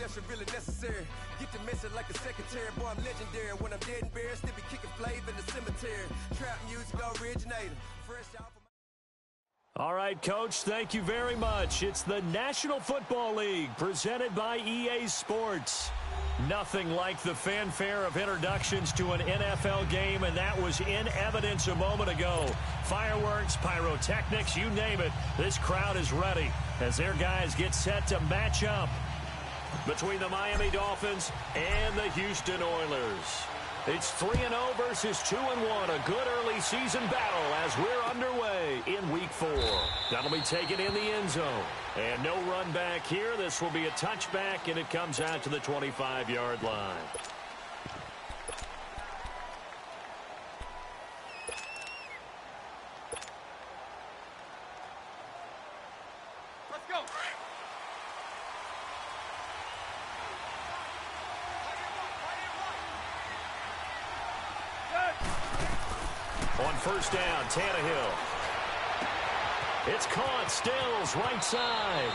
that's really necessary. Get the message like a secretary, boy, I'm legendary. When I'm dead and buried, still be kicking flavor in the cemetery. Trap music originator, fresh out from... All right, Coach, thank you very much. It's the National Football League presented by EA Sports. Nothing like the fanfare of introductions to an NFL game, and that was in evidence a moment ago. Fireworks, pyrotechnics, you name it. This crowd is ready as their guys get set to match up between the Miami Dolphins and the Houston Oilers. It's 3-0 versus 2-1. A good early season battle as we're underway in Week 4. That'll be taken in the end zone. And no run back here. This will be a touchback, and it comes out to the 25-yard line. Let's go. On first down, Tannehill. It's caught, Stills, right side.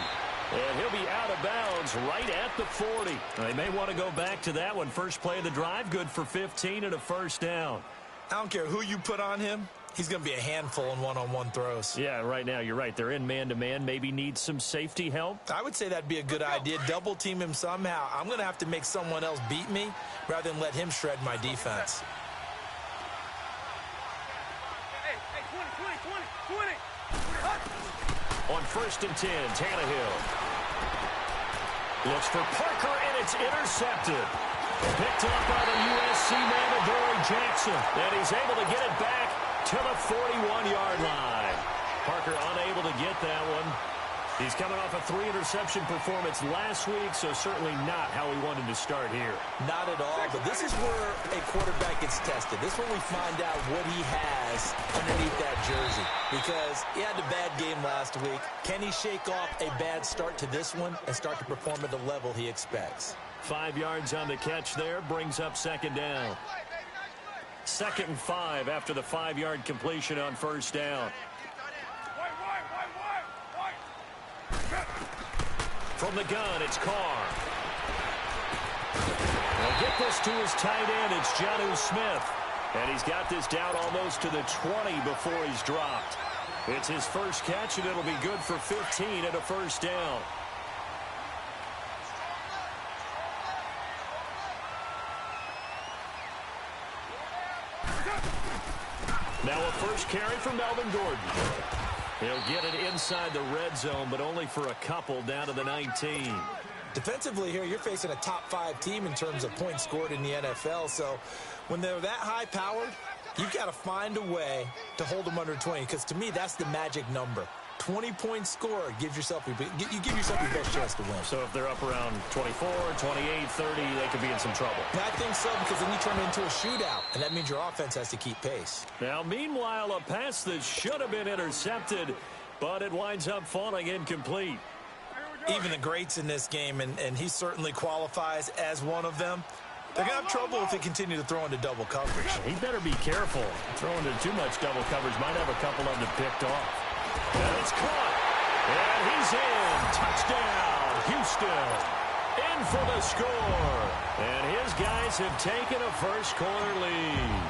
And he'll be out of bounds right at the 40. They may want to go back to that one. First play of the drive, good for 15 and a first down. I don't care who you put on him. He's going to be a handful in one-on-one throws. Yeah, right now, you're right. They're in man-to-man. Maybe need some safety help. I would say that'd be a good idea. Double team him somehow. I'm going to have to make someone else beat me rather than let him shred my defense. On first and 10, Tannehill. Looks for Parker, and it's intercepted. Picked up by the USC man, Adoree Jackson. And he's able to get it back to the 41-yard line. Parker unable to get that one. He's coming off a 3-interception performance last week, so certainly not how he wanted to start here. Not at all, but this is where a quarterback gets tested. This is when we find out what he has underneath that jersey. Because he had a bad game last week. Can he shake off a bad start to this one and start to perform at the level he expects? 5 yards on the catch there, brings up second down. 2nd and 5 after the 5-yard completion on first down. From the gun, it's Carr. They'll get this to his tight end. It's Jonnu Smith. And he's got this down almost to the 20 before he's dropped. It's his first catch, and it'll be good for 15 and a first down. Now a first carry from Melvin Gordon. He'll get it inside the red zone, but only for a couple down to the 19. Defensively here, you're facing a top-5 team in terms of points scored in the NFL. So when they're that high-powered, you've got to find a way to hold them under 20. Because to me, that's the magic number. 20-point score gives yourself you give yourself your best chance to win. So if they're up around 24, 28, 30, they could be in some trouble. I think so, because then you turn it into a shootout, and that means your offense has to keep pace. Now, meanwhile, a pass that should have been intercepted, but it winds up falling incomplete. Even the greats in this game, and he certainly qualifies as one of them, they're going to have trouble if they continue to throw into double coverage. He better be careful. Throwing into too much double coverage might have a couple of them picked off. And it's caught. And he's in. Touchdown, Houston. In for the score. And his guys have taken a first-quarter lead.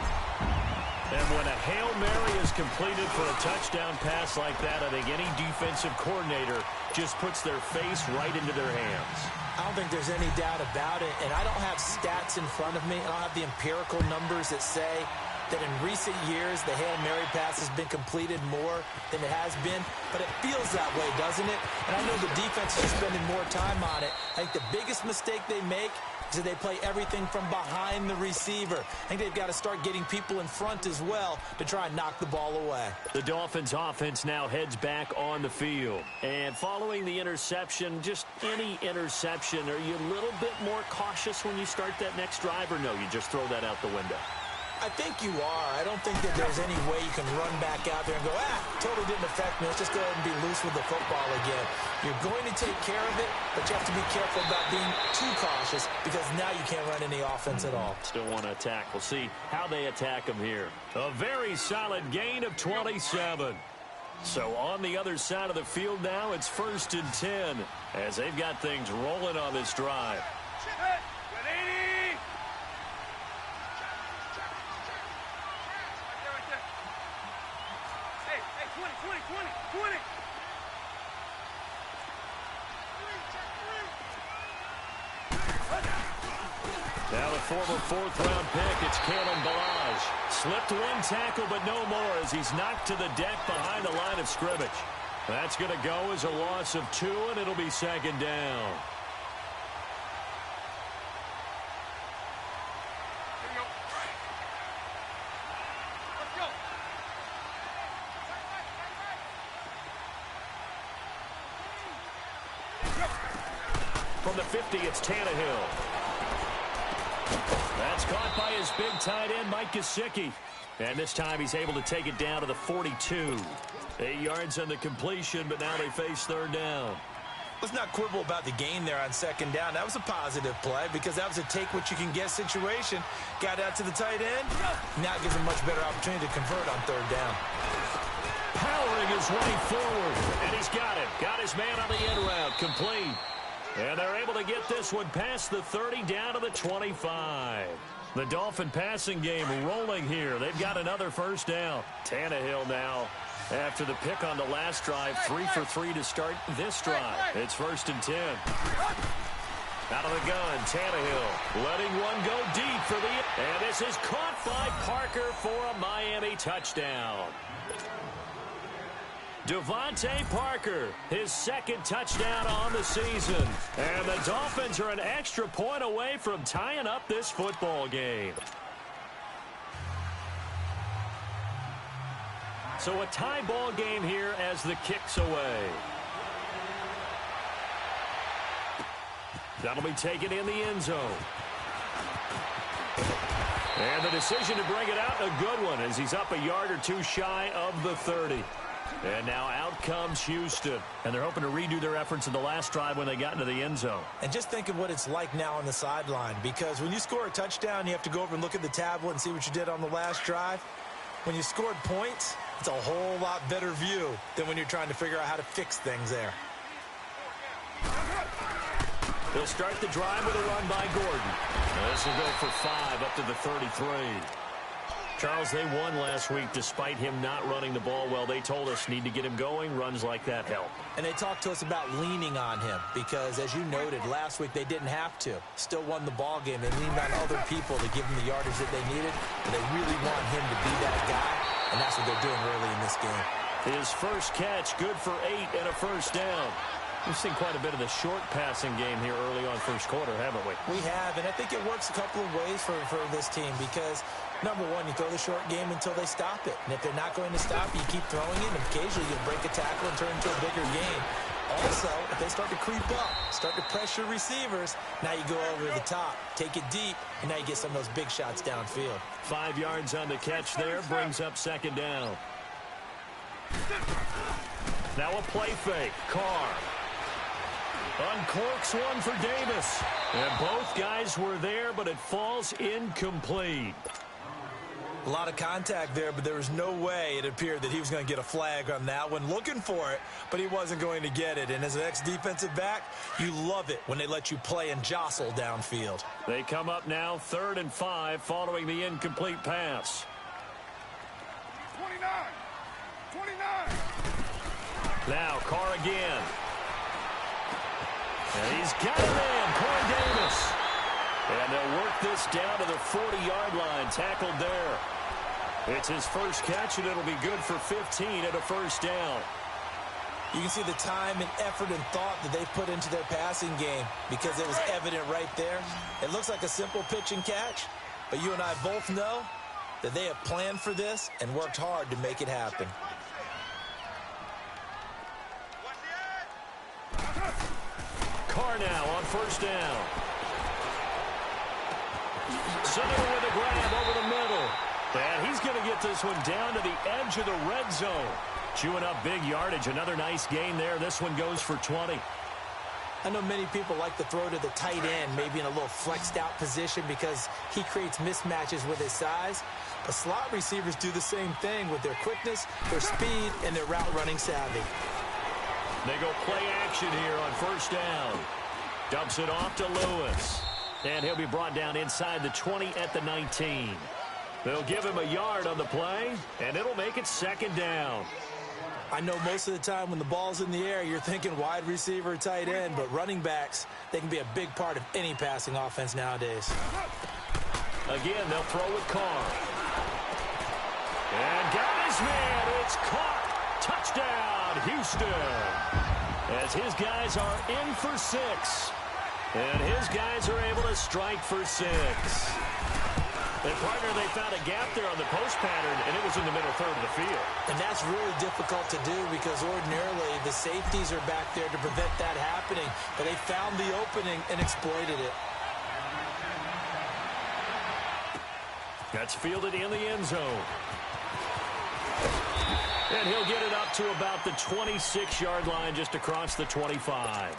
And when a Hail Mary is completed for a touchdown pass like that, I think any defensive coordinator just puts their face right into their hands. I don't think there's any doubt about it. And I don't have stats in front of me. I don't have the empirical numbers that say that in recent years the Hail Mary pass has been completed more than it has been, but it feels that way, doesn't it? And I know the defense is spending more time on it. I think the biggest mistake they make is that they play everything from behind the receiver. I think they've got to start getting people in front as well to try and knock the ball away. The Dolphins offense now heads back on the field. And following the interception, just any interception, are you a little bit more cautious when you start that next drive, or no, you just throw that out the window? I think you are. I don't think that there's any way you can run back out there and go, totally didn't affect me. Let's just go ahead and be loose with the football again. You're going to take care of it, but you have to be careful about being too cautious because now you can't run any offense at all. Still want to attack. We'll see how they attack them here. A very solid gain of 27. So on the other side of the field now, it's 1st and 10 as they've got things rolling on this drive. Now the former 4th-round pick, it's Kalen Balaj. Slipped one tackle, but no more as he's knocked to the deck behind the line of scrimmage. That's going to go as a loss of 2, and it'll be 2nd down. From the 50, it's Tannehill. That's caught by his big tight end, Mike Gesicki. And this time he's able to take it down to the 42. 8 yards on the completion, but now they face 3rd down. Let's not quibble about the gain there on 2nd down. That was a positive play because that was a take-what-you-can-get situation. Got out to the tight end. Now it gives him a much better opportunity to convert on 3rd down. Powering his way forward, and he's got it. Got his man on the end route, complete. And they're able to get this one past the 30 down to the 25. The Dolphin passing game rolling here. They've got another 1st down. Tannehill now, after the pick on the last drive, 3 for 3 to start this drive. It's 1st and 10. Out of the gun, Tannehill letting one go deep for the... And this is caught by Parker for a Miami touchdown. Devontae Parker, his 2nd touchdown on the season. And the Dolphins are an extra point away from tying up this football game. So a tie ball game here as the kick's away. That'll be taken in the end zone. And the decision to bring it out, a good one, as he's up a yard or 2 shy of the 30. And now out comes Houston. And they're hoping to redo their efforts in the last drive when they got into the end zone. And just think of what it's like now on the sideline. Because when you score a touchdown, you have to go over and look at the tablet and see what you did on the last drive. When you scored points, it's a whole lot better view than when you're trying to figure out how to fix things there. They'll start the drive with a run by Gordon. This will go for 5 up to the 33. Charles, they won last week despite him not running the ball well. They told us need to get him going. Runs like that help. And they talked to us about leaning on him because, as you noted, last week they didn't have to. Still won the ball game. They leaned on other people to give them the yardage that they needed. And they really want him to be that guy. And that's what they're doing early in this game. His first catch, good for 8 and a 1st down. We've seen quite a bit of the short passing game here early on 1st quarter, haven't we? We have, and I think it works a couple of ways for this team because, number one, you throw the short game until they stop it. And if they're not going to stop you keep throwing it, and occasionally you'll break a tackle and turn into a bigger game. Also, if they start to creep up, start to pressure receivers, now you go over the top, take it deep, and now you get some of those big shots downfield. 5 yards on the catch there, brings up 2nd down. Now a play fake, Carr. Uncorks one for Davis. And both guys were there, but it falls incomplete. A lot of contact there, but there was no way it appeared that he was going to get a flag on that one. Looking for it, but he wasn't going to get it. And as an ex-defensive back, you love it when they let you play and jostle downfield. They come up now 3rd and 5 following the incomplete pass. 29. Now Carr again. And he's got it in, Corey Davis. And they'll work this down to the 40-yard line, tackled there. It's his first catch, and it'll be good for 15 and a 1st down. You can see the time and effort and thought that they put into their passing game because it was evident right there. It looks like a simple pitch and catch, but you and I both know that they have planned for this and worked hard to make it happen. Carr now on 1st down. Sutter with a grab over the middle. And he's going to get this one down to the edge of the red zone. Chewing up big yardage. Another nice gain there. This one goes for 20. I know many people like to throw to the tight end, maybe in a little flexed out position because he creates mismatches with his size. But slot receivers do the same thing with their quickness, their speed, and their route running savvy. They go play action here on first down. Dumps it off to Lewis. And he'll be brought down inside the 20 at the 19. They'll give him a yard on the play, and it'll make it second down. I know most of the time when the ball's in the air, you're thinking wide receiver, tight end, but running backs, they can be a big part of any passing offense nowadays. Again, they'll throw with Carr. And got his man. It's caught. Touchdown, Houston. As his guys are in for 6. And his guys are able to strike for 6. Their partner, they found a gap there on the post pattern, and it was in the middle third of the field. And that's really difficult to do because ordinarily the safeties are back there to prevent that happening. But they found the opening and exploited it. That's fielded in the end zone. And he'll get it up to about the 26-yard line just across the 25.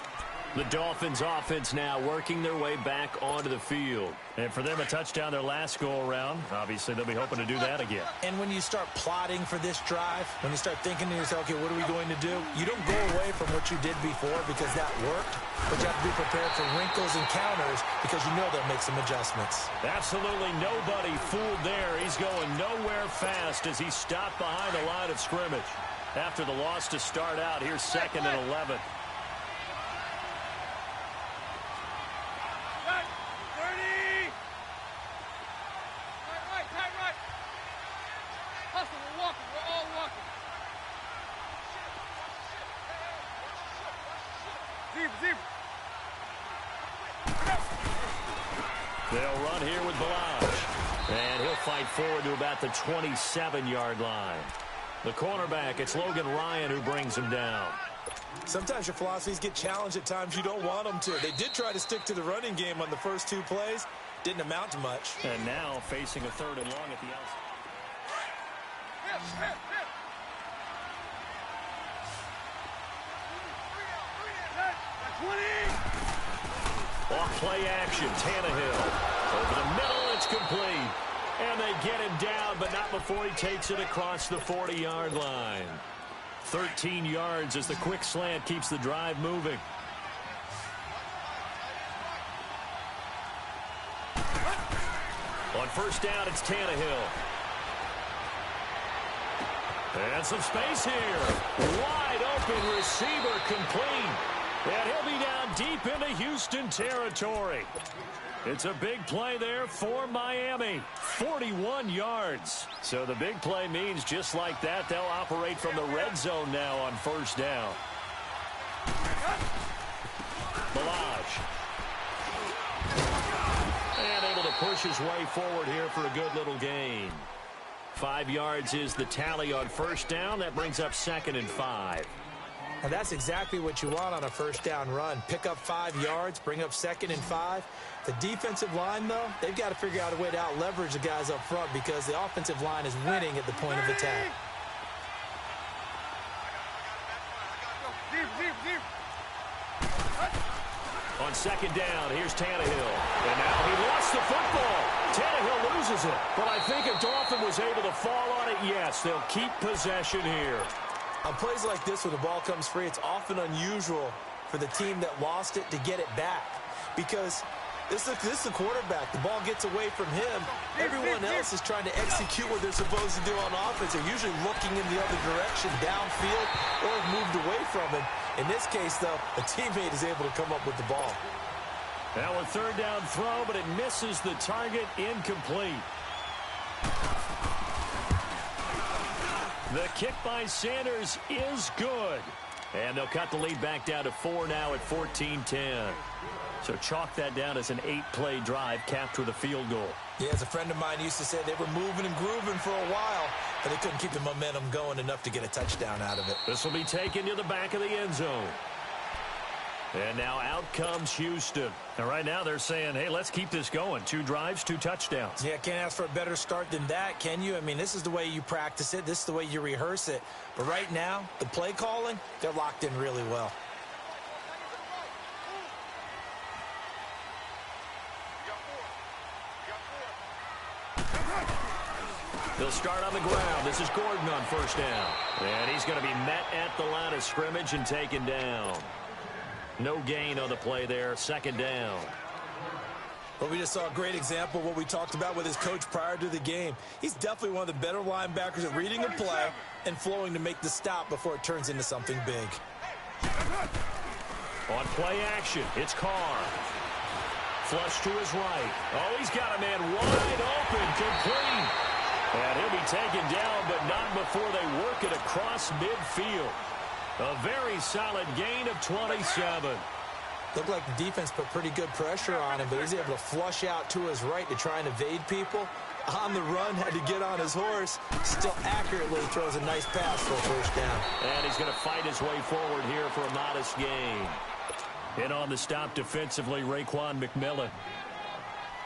The Dolphins offense now working their way back onto the field. And for them, a touchdown their last go-around. Obviously, they'll be hoping to do that again. And when you start plotting for this drive, when you start thinking to yourself, okay, what are we going to do? You don't go away from what you did before because that worked, but you have to be prepared for wrinkles and counters because you know they'll make some adjustments. Absolutely nobody fooled there. He's going nowhere fast as he stopped behind the line of scrimmage. After the loss to start out, here's 2nd and 11. They'll run here with Balaj. And he'll fight forward to about the 27-yard line. The cornerback, it's Logan Ryan who brings him down. Sometimes your philosophies get challenged at times you don't want them to. They did try to stick to the running game on the first 2 plays. Didn't amount to much. And now facing a 3rd and long at the outside. Off play action, Tannehill. Over the middle, it's complete. And they get him down, but not before he takes it across the 40-yard line. 13 yards as the quick slant keeps the drive moving. On first down, it's Tannehill. And some space here. Wide open receiver complete. And he'll be down deep into Houston territory. It's a big play there for Miami. 41 yards. So the big play means just like that, they'll operate from the red zone now on first down. Balaj. And able to push his way forward here for a good little gain. 5 yards is the tally on first down. That brings up 2nd and 5. And that's exactly what you want on a first down run. Pick up 5 yards, bring up 2nd and 5. The defensive line, though, they've got to figure out a way to out-leverage the guys up front because the offensive line is winning at the point of attack. On second down, here's Tannehill. And now he lost the football. Tannehill loses it. But I think if Dolphin was able to fall on it, yes, they'll keep possession here. On plays like this where the ball comes free, it's often unusual for the team that lost it to get it back. Because this is the quarterback. The ball gets away from him. Everyone else is trying to execute what they're supposed to do on offense. They're usually looking in the other direction, downfield, or moved away from him. In this case, though, a teammate is able to come up with the ball. Now a third down throw, but it misses the target, incomplete. The kick by Sanders is good. And they'll cut the lead back down to 4 now at 14-10. So chalk that down as an 8-play drive capped with a field goal. Yeah, as a friend of mine used to say, they were moving and grooving for a while, but they couldn't keep the momentum going enough to get a touchdown out of it. This will be taken to the back of the end zone. And now out comes Houston. And right now they're saying, hey, let's keep this going. 2 drives, 2 touchdowns. Yeah, can't ask for a better start than that, can you? I mean, this is the way you practice it. This is the way you rehearse it. But right now, the play calling, they're locked in really well. They'll start on the ground. This is Gordon on first down. And he's going to be met at the line of scrimmage and taken down. No gain on the play there. Second down. Well, we just saw a great example of what we talked about with his coach prior to the game. He's definitely one of the better linebackers at reading a play and flowing to make the stop before it turns into something big. On play action, it's Carr. Flush to his right. Oh, he's got a man wide open, complete. And he'll be taken down, but not before they work it across midfield. A very solid gain of 27. Looked like the defense put pretty good pressure on him, but he's able to flush out to his right to try and evade people. On the run, had to get on his horse. Still accurately throws a nice pass for a first down. And he's going to fight his way forward here for a modest gain. And on the stop defensively, Raekwon McMillan.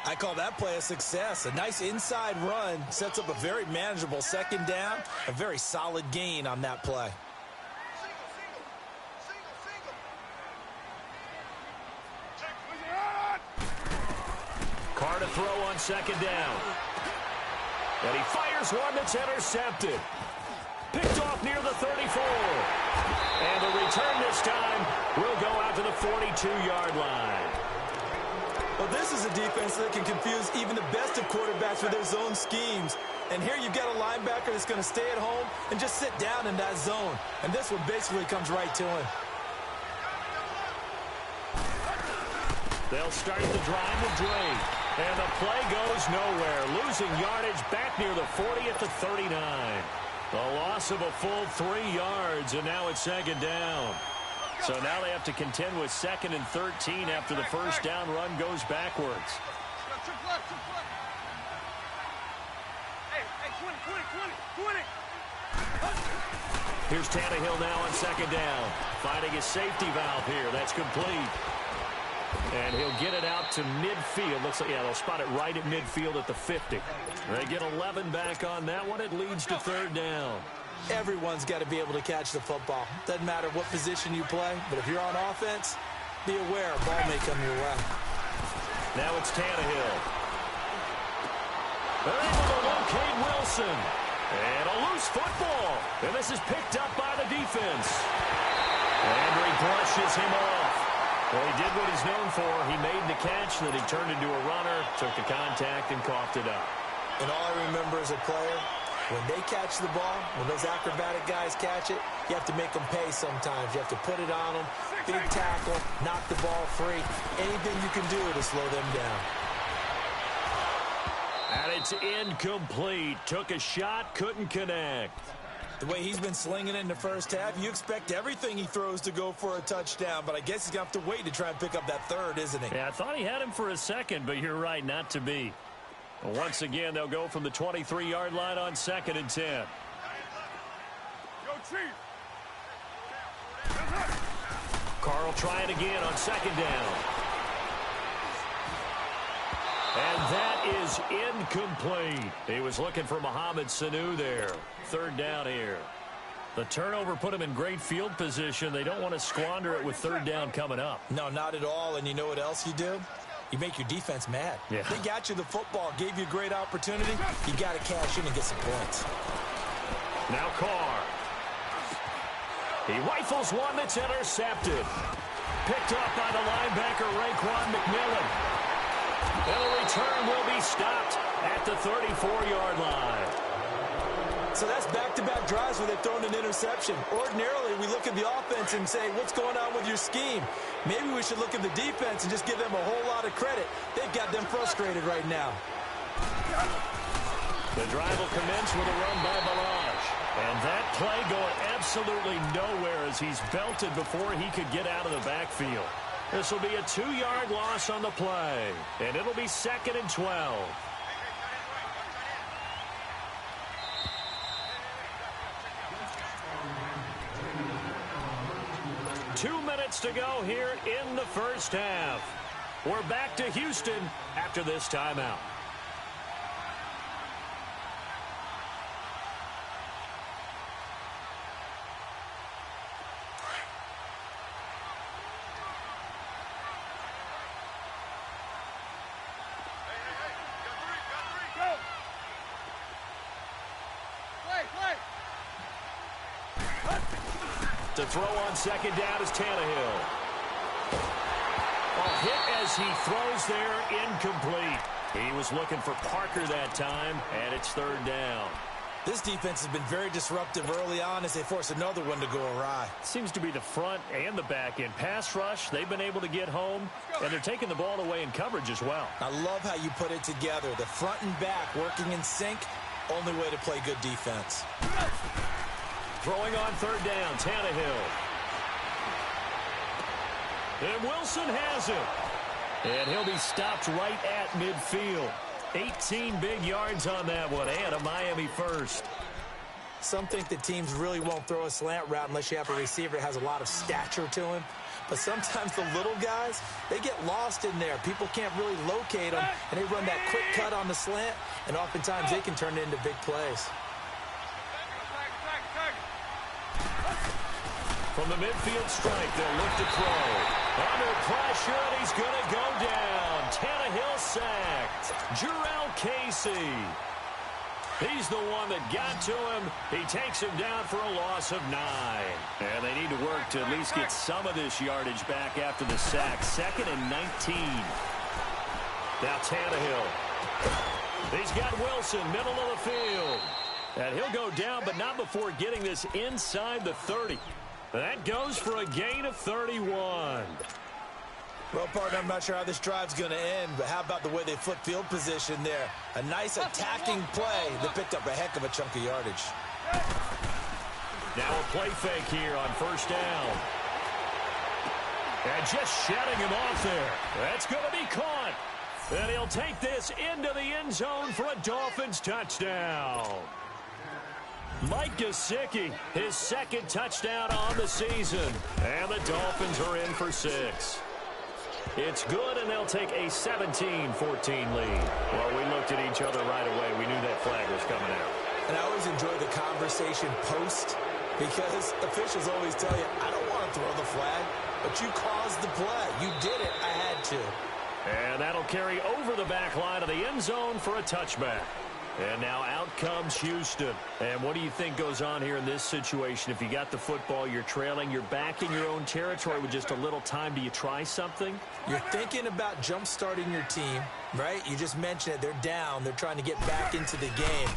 I call that play a success. A nice inside run sets up a very manageable second down. A very solid gain on that play. Carr to throw on second down. And he fires one that's intercepted. Picked off near the 34. And the return this time will go out to the 42-yard line. Well, this is a defense that can confuse even the best of quarterbacks with their zone schemes. And here you've got a linebacker that's going to stay at home and just sit down in that zone. And this one basically comes right to him. They'll start the drive with Dre. And the play goes nowhere. Losing yardage back near the 40 at the 39. A loss of a full 3 yards, and now it's second down. So now they have to contend with second and 13 after the first down run goes backwards. Here's Tannehill now on second down. Finding his safety valve here. That's complete. And he'll get it out to midfield. Looks like, yeah, they'll spot it right at midfield at the 50. They get 11 back on that one. It leads to third down. Everyone's got to be able to catch the football. Doesn't matter what position you play, but if you're on offense, be aware a ball may come your way. Now it's Tannehill. They're able to locate Wilson. And a loose football. And this is picked up by the defense. Landry brushes him off. Well, he did what he's known for. He made the catch, then he turned into a runner, took the contact, and coughed it up. And all I remember as a player, when they catch the ball, when those acrobatic guys catch it, you have to make them pay sometimes. You have to put it on them, big tackle, knock the ball free. Anything you can do to slow them down. And it's incomplete. Took a shot, couldn't connect. The way he's been slinging it in the first half, you expect everything he throws to go for a touchdown, but I guess he's going to have to wait to try and pick up that third, isn't he? Yeah, I thought he had him for a second, but you're right, not to be. Once again, they'll go from the 23-yard line on second and 10. Yo, Chief. Carl trying again on second down. And that is incomplete. He was looking for Mohamed Sanu there. Third down here. The turnover put him in great field position. They don't want to squander it with third down coming up. No, not at all. And you know what else you do? You make your defense mad. Yeah. They got you the football, gave you a great opportunity. You got to cash in and get some points. Now Carr. He rifles one that's intercepted. Picked up by the linebacker, Raekwon McMillan. And the return will be stopped at the 34-yard line. So that's back-to-back drives where they've thrown an interception. Ordinarily, we look at the offense and say, what's going on with your scheme? Maybe we should look at the defense and just give them a whole lot of credit. They've got them frustrated right now. The drive will commence with a run by Balaj. And that play going absolutely nowhere as he's belted before he could get out of the backfield. This will be a 2-yard loss on the play. And it'll be second and 12. Two minutes to go here in the first half. We're back to Houston after this timeout. To throw on second down is Tannehill. A hit as he throws there, incomplete. He was looking for Parker that time, and it's third down. This defense has been very disruptive early on as they force another one to go awry. Seems to be the front and the back end. Pass rush, they've been able to get home, and they're taking the ball away in coverage as well. I love how you put it together. The front and back working in sync, only way to play good defense. Throwing on third down, Tannehill. And Wilson has it. And he'll be stopped right at midfield. 18 big yards on that one, and a Miami first. Some think that teams really won't throw a slant route unless you have a receiver that has a lot of stature to him. But sometimes the little guys, they get lost in there. People can't really locate them, and they run that quick cut on the slant, and oftentimes they can turn it into big plays. From the midfield strike, they'll look to throw. Under pressure, and he's going to go down. Tannehill sacked. Jarrell Casey. He's the one that got to him. He takes him down for a loss of 9. And they need to work to at least get some of this yardage back after the sack. 2nd and 19. Now Tannehill. He's got Wilson, middle of the field. And he'll go down, but not before getting this inside the 30. That goes for a gain of 31. Well, partner, I'm not sure how this drive's going to end, but how about the way they flip field position there? A nice attacking play that picked up a heck of a chunk of yardage. Now a play fake here on first down. And just shutting him off there. That's going to be caught. And he'll take this into the end zone for a Dolphins touchdown. Mike Gesicki, his 2nd touchdown on the season. And the Dolphins are in for 6. It's good, and they'll take a 17-14 lead. Well, we looked at each other right away. We knew that flag was coming out. And I always enjoy the conversation post because officials always tell you, I don't want to throw the flag, but you caused the play. You did it. I had to. And that'll carry over the back line of the end zone for a touchback. And now out comes Houston. And what do you think goes on here in this situation? If you got the football, you're trailing, you're back in your own territory with just a little time. Do you try something? You're thinking about jump-starting your team, right? You just mentioned it. They're down. They're trying to get back into the game.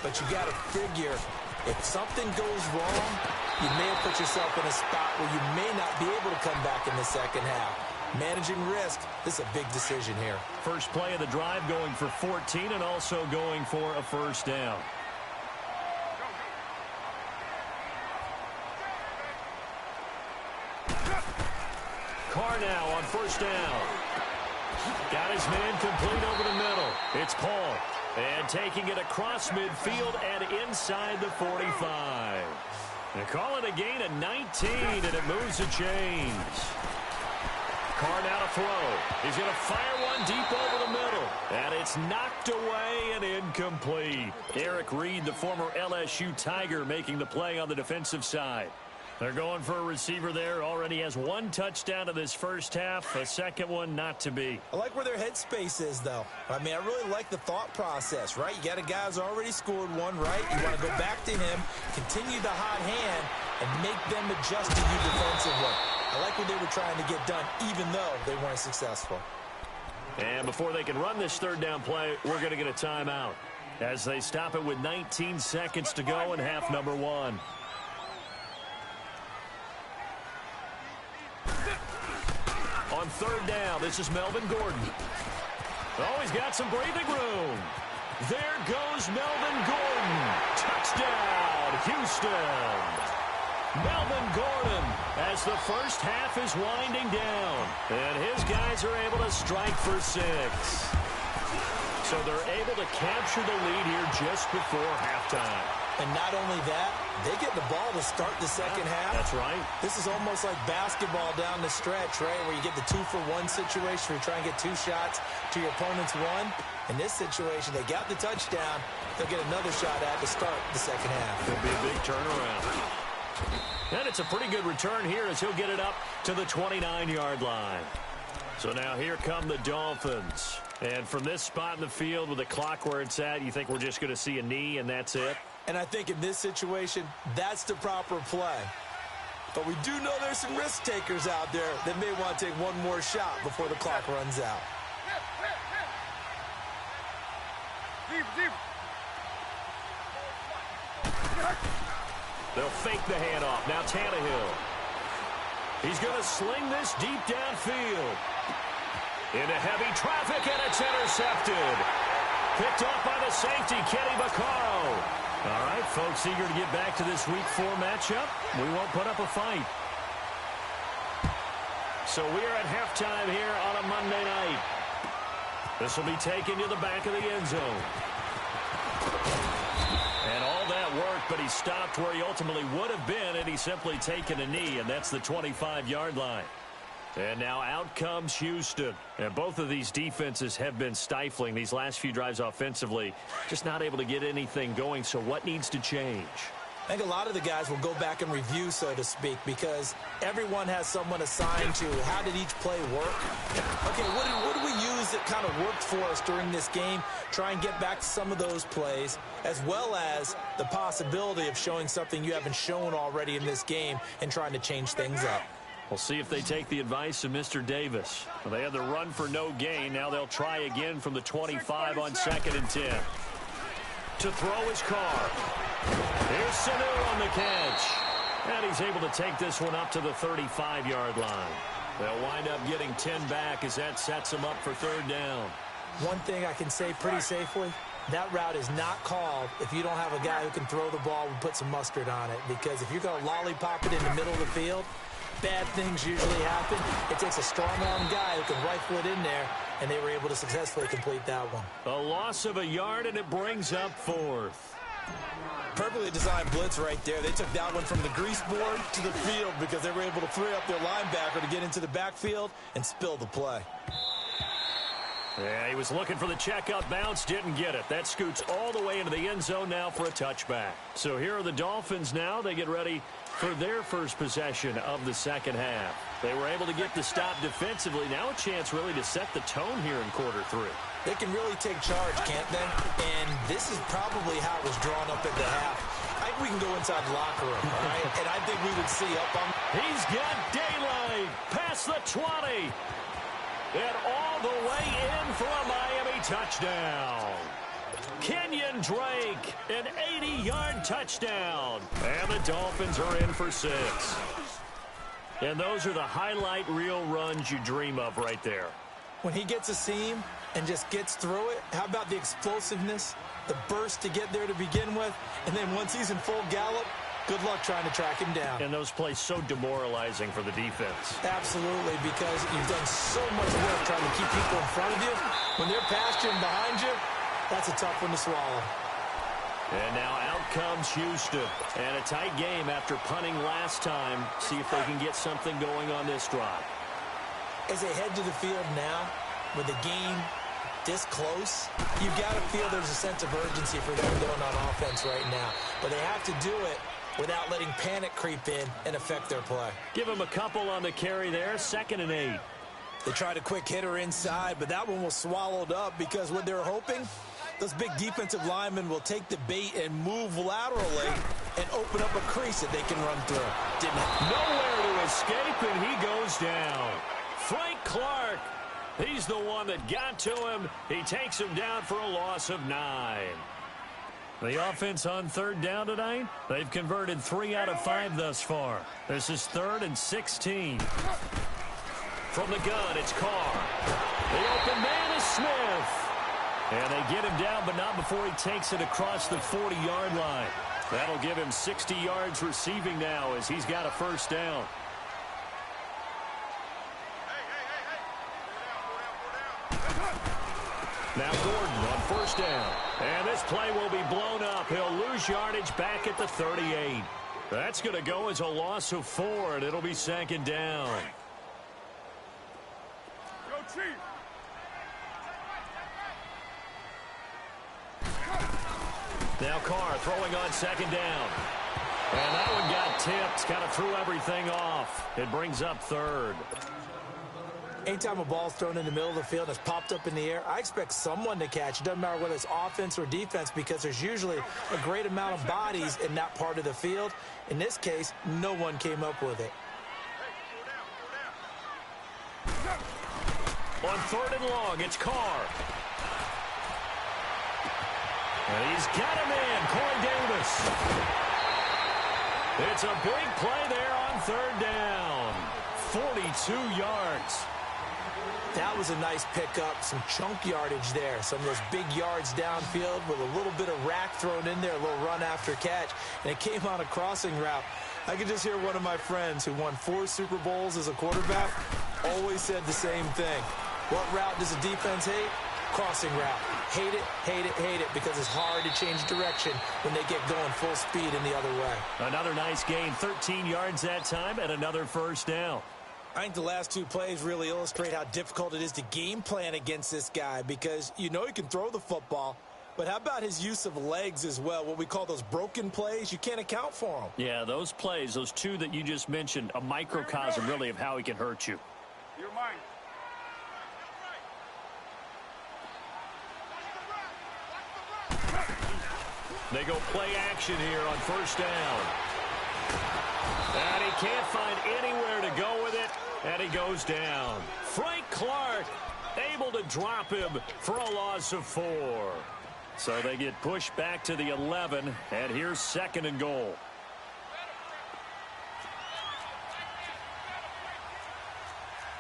But you got to figure if something goes wrong, you may have put yourself in a spot where you may not be able to come back in the second half. Managing risk, this is a big decision here. First play of the drive going for 14 and also going for a first down. Carr now on first down. Got his man complete over the middle. It's Paul. And taking it across midfield and inside the 45. They call it a gain of 19, and it moves the chains. Carr now to throw. He's going to fire one deep over the middle. And it's knocked away and incomplete. Eric Reed, the former LSU Tiger, making the play on the defensive side. They're going for a receiver there. Already has 1 touchdown in this first half. A second one not to be. I like where their headspace is, though. I mean, I really like the thought process, right? You got a guy who's already scored one, right? You want to go back to him, continue the hot hand, and make them adjust to you defensively. I like what they were trying to get done, even though they weren't successful. And before they can run this third down play, we're going to get a timeout as they stop it with 19 seconds to go in half number 1. On third down, this is Melvin Gordon. Oh, he's got some breathing room. There goes Melvin Gordon. Touchdown, Houston. Melvin Gordon as the first half is winding down. And his guys are able to strike for 6. So they're able to capture the lead here just before halftime. And not only that, they get the ball to start the second half. That's right. This is almost like basketball down the stretch, right, where you get the 2-for-1 situation where you try and get 2 shots to your opponent's 1. In this situation, they got the touchdown. They'll get another shot at to start the second half. Could be a big turnaround. And it's a pretty good return here as he'll get it up to the 29-yard line. So now here come the Dolphins. And from this spot in the field with the clock where it's at, you think we're just going to see a knee and that's it? And I think in this situation, that's the proper play. But we do know there's some risk takers out there that may want to take one more shot before the clock runs out. They'll fake the handoff. Now Tannehill. He's going to sling this deep downfield. Into heavy traffic, and it's intercepted. Picked off by the safety, Kenny Vaccaro. All right, folks, eager to get back to this Week 4 matchup. We won't put up a fight. So we're at halftime here on a Monday night. This will be taken to the back of the end zone. And all that worked, but he stopped where he ultimately would have been, and he's simply taken a knee, and that's the 25-yard line. And now out comes Houston. And both of these defenses have been stifling these last few drives offensively. Just not able to get anything going, so what needs to change? I think a lot of the guys will go back and review, so to speak, because everyone has someone assigned to how did each play work. Okay, what did we use that kind of worked for us during this game? Try and get back to some of those plays, as well as the possibility of showing something you haven't shown already in this game and trying to change things up. We'll see if they take the advice of Mr. Davis. Well, they had the run for no gain. Now they'll try again from the 25 on 2nd and 10. To throw his Carr. Here's Sanu on the catch. And he's able to take this one up to the 35-yard line. They'll wind up getting 10 back as that sets them up for 3rd down. One thing I can say pretty safely, that route is not called if you don't have a guy who can throw the ball and put some mustard on it. Because if you're going to lollipop it in the middle of the field, bad things usually happen. It takes a strong-arm guy who can rifle it in there, and they were able to successfully complete that one. A loss of a yard, and it brings up 4th. Perfectly designed blitz right there. They took that one from the grease board to the field because they were able to free up their linebacker to get into the backfield and spill the play. Yeah, he was looking for the checkup bounce, didn't get it. That scoots all the way into the end zone now for a touchback. So here are the Dolphins now. They get ready for their first possession of the second half. They were able to get the stop defensively. Now a chance really to set the tone here in quarter 3. They can really take charge, can't they? And this is probably how it was drawn up at the half. I think we can go inside the locker room, all right? And I think we would see up on... He's got daylight past the 20. And all the way in for a Miami touchdown. Kenyon Drake, an 80-yard touchdown. And the Dolphins are in for 6. And those are the highlight reel runs you dream of right there. When he gets a seam and just gets through it, how about the explosiveness, the burst to get there to begin with, and then once he's in full gallop, good luck trying to track him down. And those plays so demoralizing for the defense. Absolutely, because you've done so much work trying to keep people in front of you. When they're past you and behind you, that's a tough one to swallow. And now out comes Houston. And a tight game after punting last time. See if they can get something going on this drive. As they head to the field now, with the game this close, you've got to feel there's a sense of urgency for them going on offense right now. But they have to do it without letting panic creep in and affect their play. Give them a couple on the carry there, 2nd and 8. They tried a quick hitter inside, but that one was swallowed up because what they're hoping, those big defensive linemen will take the bait and move laterally and open up a crease that they can run through. Nowhere to escape, and he goes down. Frank Clark, he's the one that got to him. He takes him down for a loss of 9. The offense on 3rd down tonight, they've converted 3 out of 5 thus far. This is 3rd and 16. From the gun, it's Carr. The open man is Smith. And they get him down, but not before he takes it across the 40-yard line. That'll give him 60 yards receiving now as he's got a 1st down. Now Gordon on 1st down. And this play will be blown up. He'll lose yardage back at the 38. That's going to go as a loss of 4, and it'll be 2nd down. Go Chief! Now Carr throwing on 2nd down. And that one got tipped. Kind of threw everything off. It brings up 3rd. Anytime a ball's thrown in the middle of the field and it's popped up in the air, I expect someone to catch. It doesn't matter whether it's offense or defense because there's usually a great amount of bodies in that part of the field. In this case, no one came up with it. On 3rd and long, it's Carr. And he's got him in, Corey Davis. It's a big play there on 3rd down. 42 yards. That was a nice pickup, some chunk yardage there. Some of those big yards downfield with a little bit of rack thrown in there, a little run after catch. And it came on a crossing route. I could just hear one of my friends who won 4 Super Bowls as a quarterback always said the same thing. What route does the defense hate? Crossing route. Hate it, hate it, hate it, because it's hard to change direction when they get going full speed in the other way. Another nice gain, 13 yards that time, and another 1st down. I think the last 2 plays really illustrate how difficult it is to game plan against this guy because you know he can throw the football, but how about his use of legs as well, what we call those broken plays? You can't account for them. Yeah, those plays, those 2 that you just mentioned, a microcosm really of how he can hurt you. You're mine. They go play action here on 1st down. And he can't find anywhere to go with it, and he goes down. Frank Clark able to drop him for a loss of 4. So they get pushed back to the 11, and here's 2nd and goal.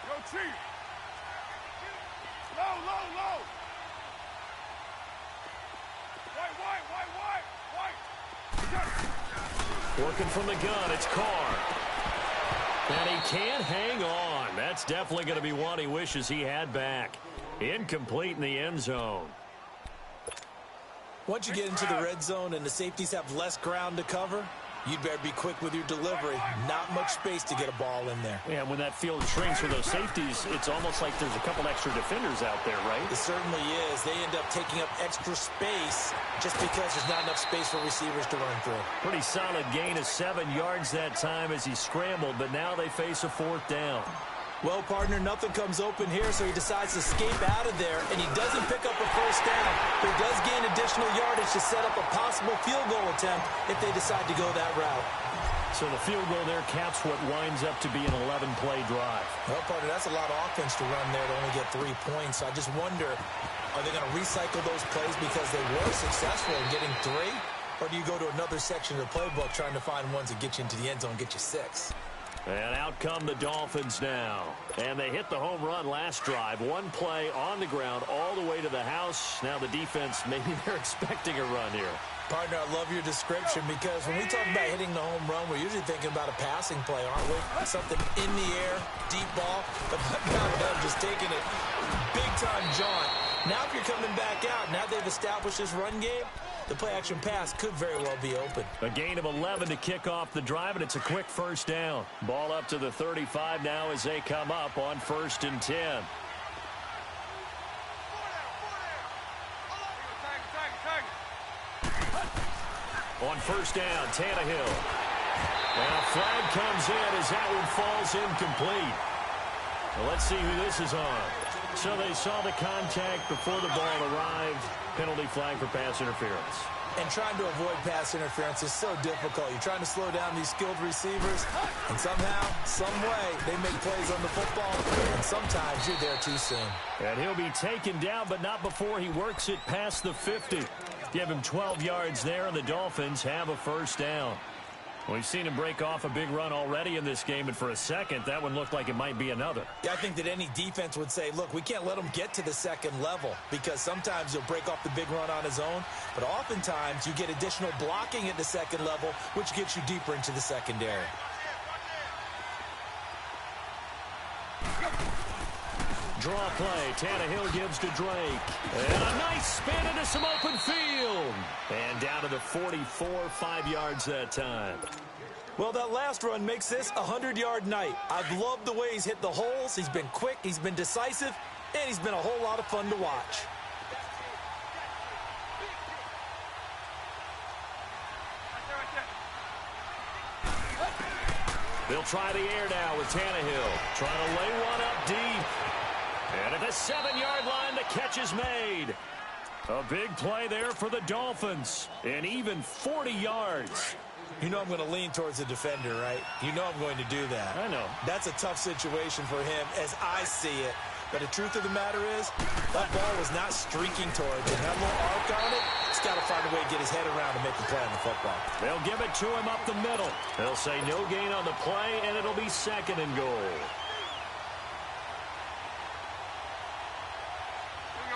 Go Chief. Low, low, low. Working from the gun, it's Carr. And he can't hang on. That's definitely going to be one he wishes he had back. Incomplete in the end zone. Once you get into the red zone and the safeties have less ground to cover, you'd better be quick with your delivery. Not much space to get a ball in there. Yeah, when that field shrinks for those safeties, it's almost like there's a couple extra defenders out there, right? It certainly is. They end up taking up extra space just because there's not enough space for receivers to run through. Pretty solid gain of 7 yards that time as he scrambled, but now they face a 4th down. Well, partner, nothing comes open here, so he decides to escape out of there, and he doesn't pick up a 1st down, but he does gain additional yardage to set up a possible field goal attempt if they decide to go that route. So the field goal there caps what winds up to be an 11-play drive. Well, partner, that's a lot of offense to run there to only get 3 points. So I just wonder, are they going to recycle those plays because they were successful in getting 3? Or do you go to another section of the playbook trying to find ones that get you into the end zone and get you 6? And out come the Dolphins now. And they hit the home run last drive. 1 play on the ground all the way to the house. Now the defense, maybe they're expecting a run here. Partner, I love your description because when we talk about hitting the home run, we're usually thinking about a passing play, aren't we? Something in the air, deep ball, but not them just taking it big-time jaunt. Now if you're coming back out, now they've established this run game, the play-action pass could very well be open. A gain of 11 to kick off the drive, and it's a quick 1st down. Ball up to the 35 now as they come up on 1st and 10. On 1st down, Tannehill. And a flag comes in as that one falls incomplete. Well, let's see who this is on. So they saw the contact before the ball arrived. Penalty flag for pass interference. And trying to avoid pass interference is so difficult. You're trying to slow down these skilled receivers, and somehow, some way, they make plays on the football, and sometimes you're there too soon. And he'll be taken down, but not before he works it past the 50. Give him 12 yards there, and the Dolphins have a 1st down. We've seen him break off a big run already in this game, and for a second, that one looked like it might be another. Yeah, I think that any defense would say, look, we can't let him get to the 2nd level because sometimes he'll break off the big run on his own, but oftentimes you get additional blocking at the 2nd level, which gets you deeper into the secondary. Draw play. Tannehill gives to Drake. And a nice spin into some open field. And down to the 44, 5 yards that time. Well, that last run makes this a 100-yard night. I've loved the way he's hit the holes. He's been quick, he's been decisive, and he's been a whole lot of fun to watch. They'll try the air now with Tannehill. Trying to lay one up deep. And at the 7-yard line, the catch is made. A big play there for the Dolphins. And even 40 yards. You know I'm going to lean towards the defender, right? You know I'm going to do that. I know. That's a tough situation for him as I see it. But the truth of the matter is, that ball was not streaking towards him. That little arc on it, he's got to find a way to get his head around and make the play on the football. They'll give it to him up the middle. They'll say no gain on the play, and it'll be 2nd and goal.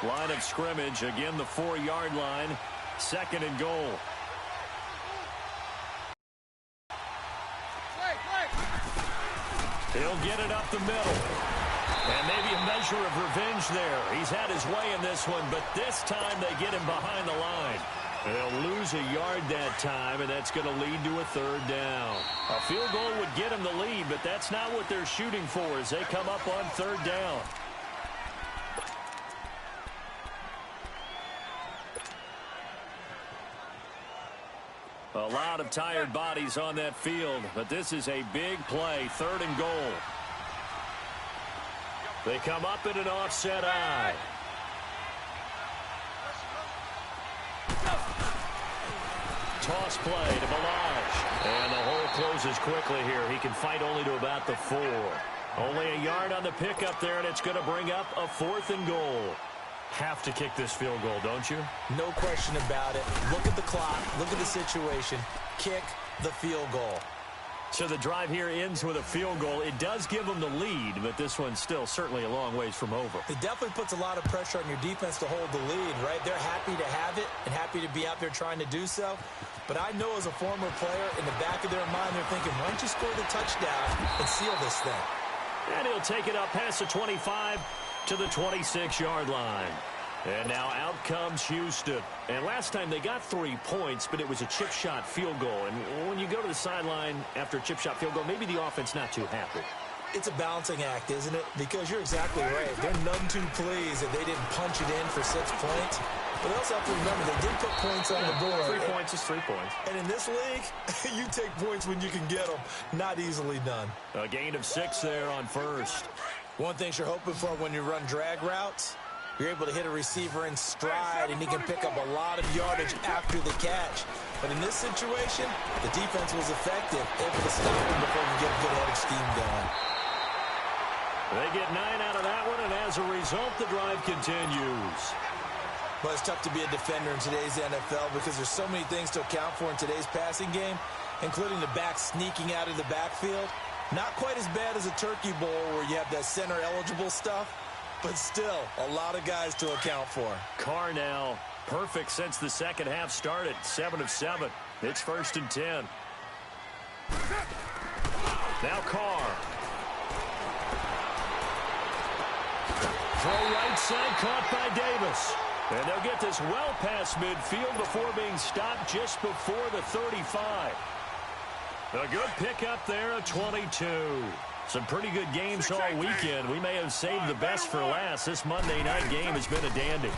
Line of scrimmage, again the 4-yard line, 2nd and goal. He'll get it up the middle. And maybe a measure of revenge there. He's had his way in this one, but this time they get him behind the line. They'll lose a yard that time, and that's going to lead to a 3rd down. A field goal would get him the lead, but that's not what they're shooting for as they come up on 3rd down. A lot of tired bodies on that field, but this is a big play, 3rd and goal. They come up in an offset eye. Toss play to Balaj. And the hole closes quickly here. He can fight only to about the 4. Only a yard on the pickup there, and it's going to bring up a 4th and goal. Have to kick this field goal, don't you? No question about it. Look at the clock. Look at the situation. Kick the field goal. So the drive here ends with a field goal. It does give them the lead, but this one's still certainly a long ways from over. It definitely puts a lot of pressure on your defense to hold the lead, right? They're happy to have it and happy to be out there trying to do so. But I know as a former player, in the back of their mind, they're thinking, why don't you score the touchdown and seal this thing? And he'll take it up past the 25 to the 26-yard line. And now out comes Houston. And last time they got 3 points, but it was a chip shot field goal. And when you go to the sideline after a chip shot field goal, maybe the offense not too happy. It's a balancing act, isn't it? Because you're exactly right. They're none too pleased that they didn't punch it in for 6 points. But they also have to remember they did put points on the board. 3 points is 3 points. And in this league, you take points when you can get them. Not easily done. A gain of 6 there on first. One thing you're hoping for when you run drag routes, you're able to hit a receiver in stride, and he can pick up a lot of yardage after the catch. But in this situation, the defense was effective, able to stop him before he get a good head of steam going. They get 9 out of that one, and as a result, the drive continues. Well, it's tough to be a defender in today's NFL because there's so many things to account for in today's passing game, including the back sneaking out of the backfield. Not quite as bad as a turkey bowl where you have that center-eligible stuff, but still a lot of guys to account for. Carr now perfect since the second half started. 7 of 7. It's 1st and 10. Now Carr. Throw right side, caught by Davis. And they'll get this well past midfield before being stopped just before the 35. A good pickup there at 22. Some pretty good games all weekend. We may have saved the best for last. This Monday night game has been a dandy.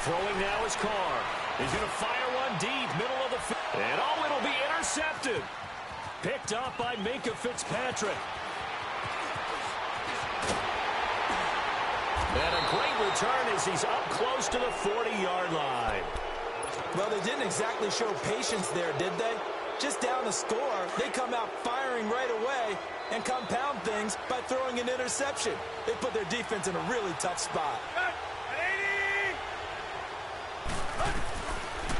Throwing now is Carr. He's going to fire one deep, middle of the field. And oh, it'll be intercepted. Picked up by Minkah Fitzpatrick. And a great return as he's up close to the 40-yard line. Well, they didn't exactly show patience there, did they? Just down a score, they come out firing right away and compound things by throwing an interception. They put their defense in a really tough spot.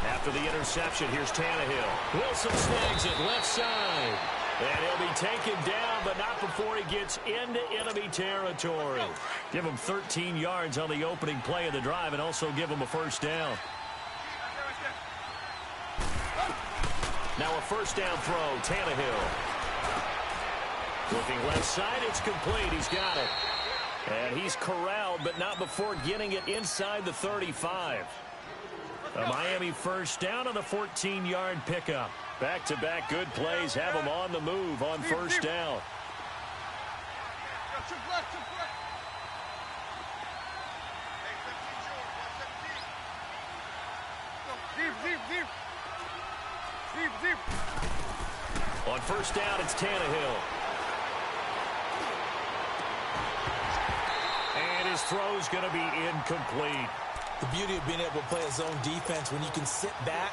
After the interception, here's Tannehill. Wilson snags it left side. And he'll be taken down, but not before he gets into enemy territory. Give him 13 yards on the opening play of the drive and also give him a 1st down. Now a 1st down throw, Tannehill. Looking left side, it's complete. He's got it. And he's corralled, but not before getting it inside the 35. A Miami 1st down on a 14-yard pickup. Back-to-back good plays have him on the move on 1st down. On first down, it's Tannehill. And his throw's going to be incomplete. The beauty of being able to play a zone defense when you can sit back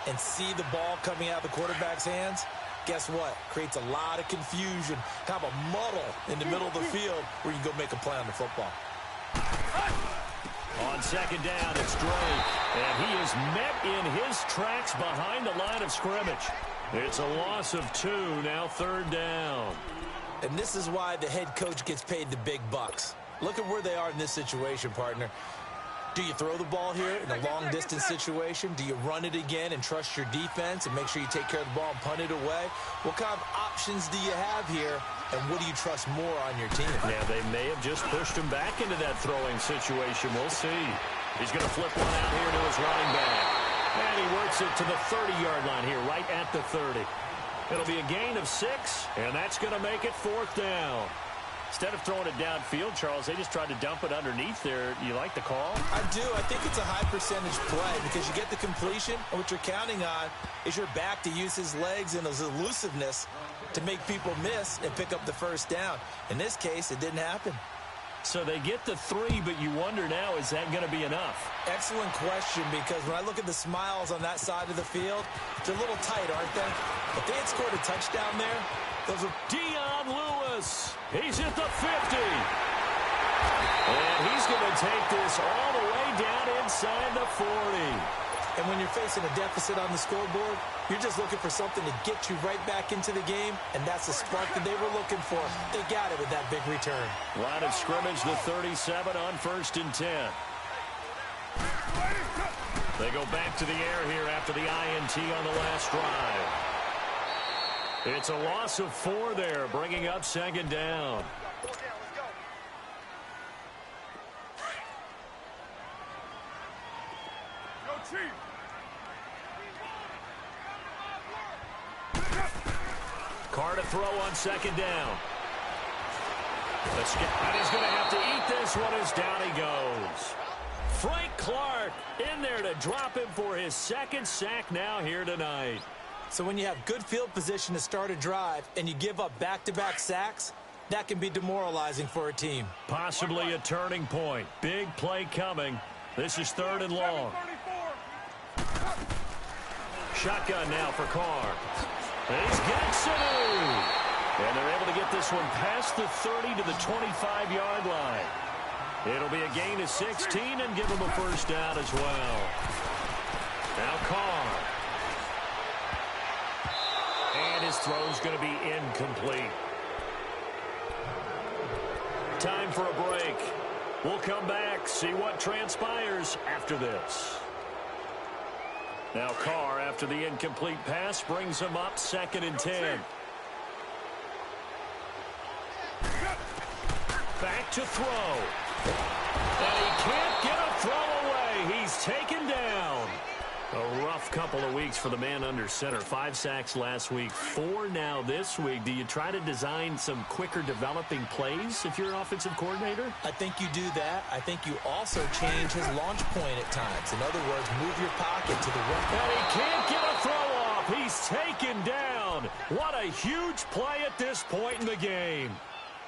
and see the ball coming out of the quarterback's hands, guess what? Creates a lot of confusion, kind of a muddle in the middle of the field where you go make a play on the football. On second down, it's Drake. And he is met in his tracks behind the line of scrimmage. It's a loss of 2, now third down. And this is why the head coach gets paid the big bucks. Look at where they are in this situation, partner. Do you throw the ball here in a long-distance situation? Do you run it again and trust your defense and make sure you take care of the ball and punt it away? What kind of options do you have here, and what do you trust more on your team? Yeah, they may have just pushed him back into that throwing situation. We'll see. He's going to flip one out here to his running back. And he works it to the 30-yard line here, right at the 30. It'll be a gain of 6, and that's going to make it fourth down. Instead of throwing it downfield, Charles, they just tried to dump it underneath there. You like the call? I do. I think it's a high-percentage play because you get the completion, and what you're counting on is your back to use his legs and his elusiveness to make people miss and pick up the first down. In this case, it didn't happen. So they get the 3, but you wonder now, is that going to be enough? Excellent question, because when I look at the smiles on that side of the field, they're a little tight, aren't they? If they had scored a touchdown there, those are... Dion Lewis. He's at the 50. And he's going to take this all the way down inside the 40. And when you're facing a deficit on the scoreboard, you're just looking for something to get you right back into the game, and that's the spark that they were looking for. They got it with that big return. Line of scrimmage, the 37 on first and 10. They go back to the air here after the INT on the last drive. It's a loss of 4 there, bringing up second down. Carr to throw on second down. And he's going to have to eat this one as down he goes. Frank Clark in there to drop him for his second sack now here tonight. So when you have good field position to start a drive and you give up back-to-back sacks, that can be demoralizing for a team. Possibly a turning point. Big play coming. This is third and long. Shotgun now for Carr. He's Gaxonu. And they're able to get this one past the 30 to the 25-yard line. It'll be a gain of 16 and give him a first down as well. Now Carr. And his throw's going to be incomplete. Time for a break. We'll come back, see what transpires after this. Now Carr, after the incomplete pass, brings him up second and 10. Back to throw. And he can't get a throw away. He's taken down. A rough couple of weeks for the man under center. 5 sacks last week, 4 now this week. Do you try to design some quicker developing plays if you're an offensive coordinator? I think you do that. I think you also change his launch point at times. In other words, move your pocket to the right. And he can't get a throw off. He's taken down. What a huge play at this point in the game.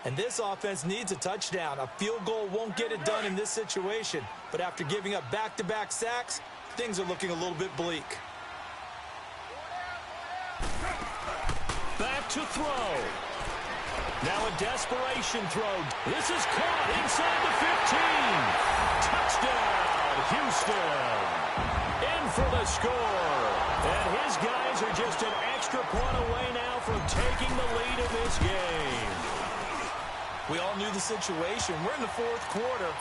And this offense needs a touchdown. A field goal won't get it done in this situation. But after giving up back-to-back sacks, things are looking a little bit bleak. Back to throw. Now a desperation throw. This is caught inside the 15. Touchdown, Houston. In for the score. And his guys are just an extra point away now from taking the lead in this game. We all knew the situation. We're in the fourth quarter.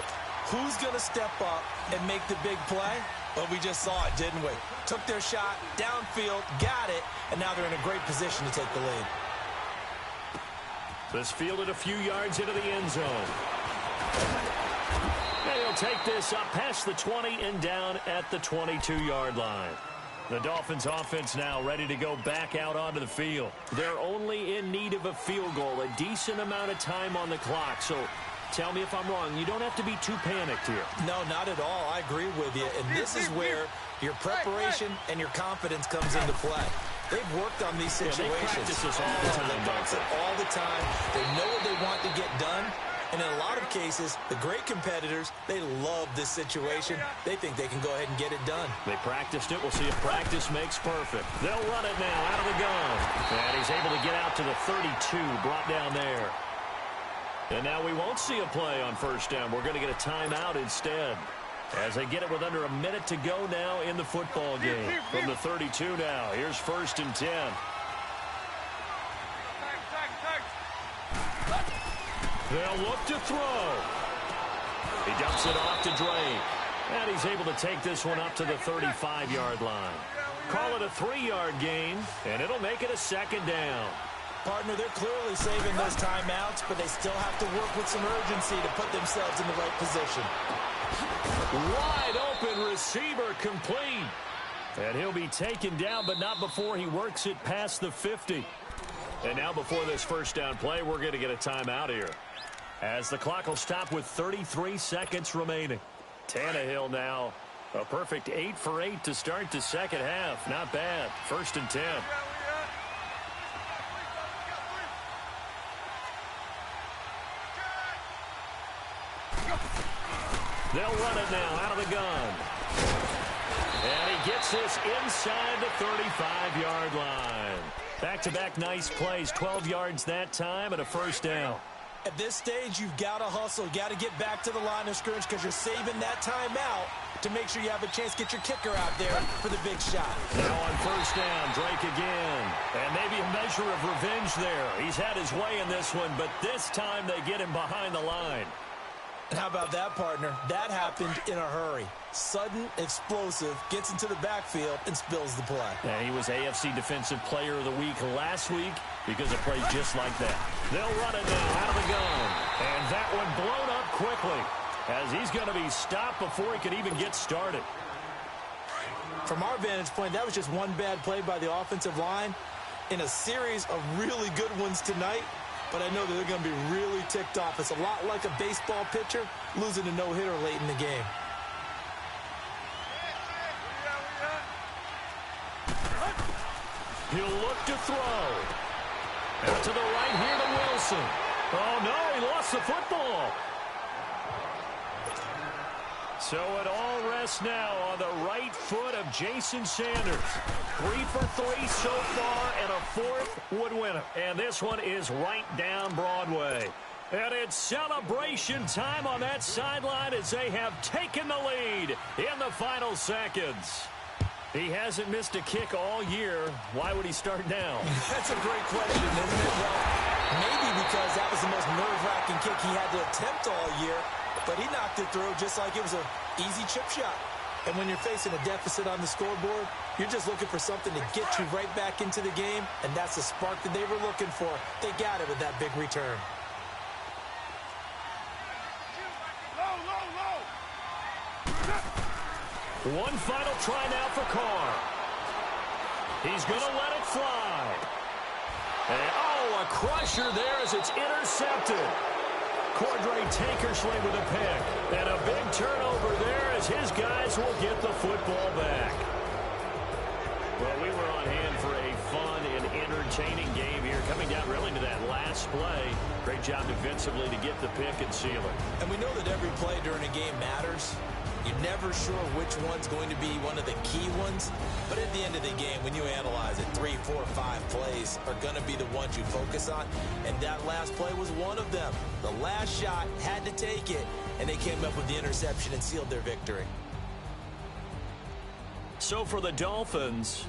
Who's going to step up and make the big play? Well, we just saw it, didn't we? Took their shot, downfield, got it, and now they're in a great position to take the lead. This fielded a few yards into the end zone. And he'll take this up past the 20 and down at the 22-yard line. The Dolphins offense now ready to go back out onto the field. They're only in need of a field goal, a decent amount of time on the clock. So tell me if I'm wrong. You don't have to be too panicked here. No, not at all. I agree with you. And this is where your preparation and your confidence comes into play. They've worked on these situations. They practice this all the time. They practice it all the time. They know what they want to get done. And in a lot of cases, the great competitors, they love this situation. They think they can go ahead and get it done. They practiced it. We'll see if practice makes perfect. They'll run it now out of the gun. And he's able to get out to the 32, brought down there. And now we won't see a play on first down. We're going to get a timeout instead. As they get it with under a minute to go now in the football game. From the 32 now, here's 1st and 10. They'll look to throw. He dumps it off to Drake. And he's able to take this one up to the 35-yard line. Call it a 3-yard gain, and it'll make it a 2nd down. Partner, they're clearly saving those timeouts, but they still have to work with some urgency to put themselves in the right position. Wide open receiver complete. And he'll be taken down, but not before he works it past the 50. And now before this first down play, we're going to get a timeout here. As the clock will stop with 33 seconds remaining. Tannehill now, a perfect 8 for 8 to start the second half. Not bad. 1st and 10. They'll run it now out of the gun. And he gets this inside the 35-yard line. Back-to-back nice plays. 12 yards that time and a 1st down. At this stage, you've got to hustle. You've got to get back to the line of scrimmage because you're saving that timeout to make sure you have a chance to get your kicker out there for the big shot. Now on 1st down, Drake again. And maybe a measure of revenge there. He's had his way in this one, but this time they get him behind the line. And how about that, partner? That happened in a hurry. Sudden, explosive, gets into the backfield, and spills the play. And he was AFC Defensive Player of the Week last week because of plays just like that. They'll run it now out of the gun. And that one blown up quickly as he's going to be stopped before he can even get started. From our vantage point, that was just one bad play by the offensive line in a series of really good ones tonight. But I know that they're going to be really ticked off. It's a lot like a baseball pitcher losing a no-hitter late in the game. He'll look to throw. Out to the right here to Wilson. Oh, no, he lost the football. So it all rests now on the right foot of Jason Sanders. 3 for 3 so far, and a 4th would win it. And this one is right down Broadway. And it's celebration time on that sideline as they have taken the lead in the final seconds. He hasn't missed a kick all year. Why would he start now? That's a great question, isn't it? Well, maybe because that was the most nerve-wracking kick he had to attempt all year. But he knocked it through just like it was an easy chip shot. And when you're facing a deficit on the scoreboard, you're just looking for something to get you right back into the game, and that's the spark that they were looking for. They got it with that big return. One final try now for Carr. He's going to let it fly. And, a crusher there as it's intercepted. Cordray Tankersley with a pick. And a big turnover there as his guys will get the football back. Well, we were on hand for a fun and entertaining game here. Coming down really to that last play. Great job defensively to get the pick and seal it. And we know that every play during a game matters. You're never sure which one's going to be one of the key ones. But at the end of the game, when you analyze it, 3, 4, 5 plays are going to be the ones you focus on. And that last play was one of them. The last shot had to take it, and they came up with the interception and sealed their victory. So for the Dolphins,